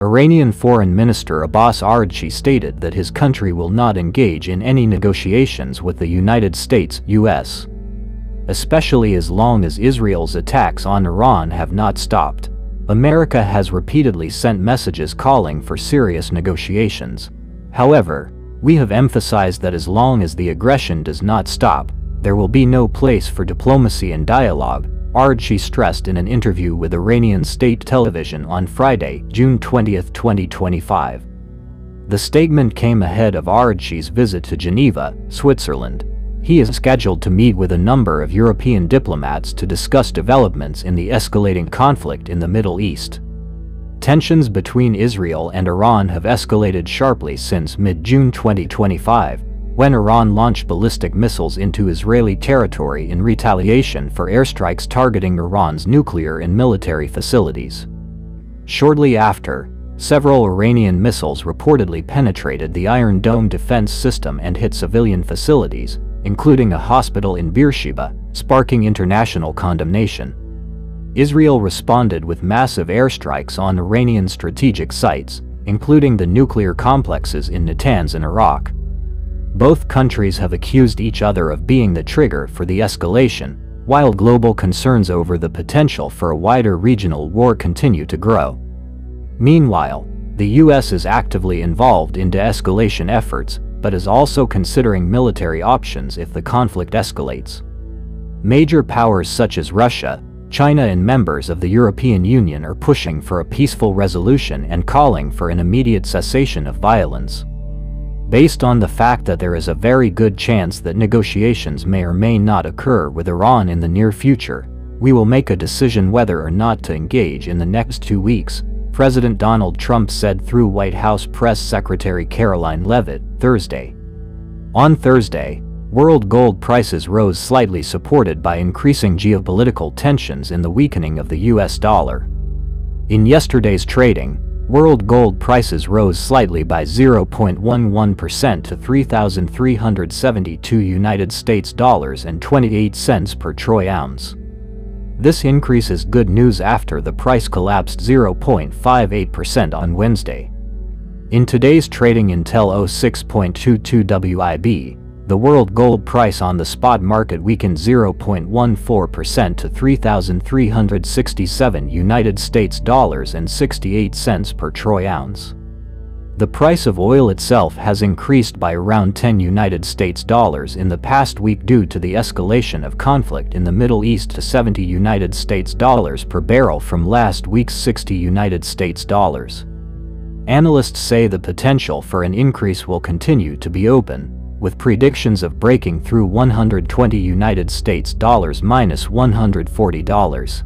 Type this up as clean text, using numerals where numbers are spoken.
Iranian Foreign Minister Abbas Araghchi stated that his country will not engage in any negotiations with the United States, U.S., especially as long as Israel's attacks on Iran have not stopped. America has repeatedly sent messages calling for serious negotiations. However, we have emphasized that as long as the aggression does not stop, there will be no place for diplomacy and dialogue, Araghchi stressed in an interview with Iranian state television on Friday, June 20, 2025. The statement came ahead of Araghchi's visit to Geneva, Switzerland. He is scheduled to meet with a number of European diplomats to discuss developments in the escalating conflict in the Middle East. Tensions between Israel and Iran have escalated sharply since mid-June 2025, when Iran launched ballistic missiles into Israeli territory in retaliation for airstrikes targeting Iran's nuclear and military facilities. Shortly after, several Iranian missiles reportedly penetrated the Iron Dome defense system and hit civilian facilities, including a hospital in Beersheba, sparking international condemnation. Israel responded with massive airstrikes on Iranian strategic sites, including the nuclear complexes in Natanz and Iraq. Both countries have accused each other of being the trigger for the escalation, while global concerns over the potential for a wider regional war continue to grow. Meanwhile, the U.S. is actively involved in de-escalation efforts, but is also considering military options if the conflict escalates. Major powers such as Russia, China and members of the European Union are pushing for a peaceful resolution and calling for an immediate cessation of violence. Based on the fact that there is a very good chance that negotiations may or may not occur with Iran in the near future, we will make a decision whether or not to engage in the next 2 weeks, President Donald Trump said through White House Press Secretary Caroline Leavitt, Thursday. On Thursday, world gold prices rose slightly, supported by increasing geopolitical tensions and the weakening of the U.S. dollar. In yesterday's trading, world gold prices rose slightly by 0.11% to $3,372 and 28 cents per troy ounce. This increase is good news after the price collapsed 0.58% on Wednesday. In today's trading Intel 06.22 WIB, the world gold price on the spot market weakened 0.14% to $3,367 and 68 cents per troy ounce. The price of oil itself has increased by around $10 in the past week due to the escalation of conflict in the Middle East to $70 per barrel from last week's $60. Analysts say the potential for an increase will continue to be open, with predictions of breaking through $120 minus $140.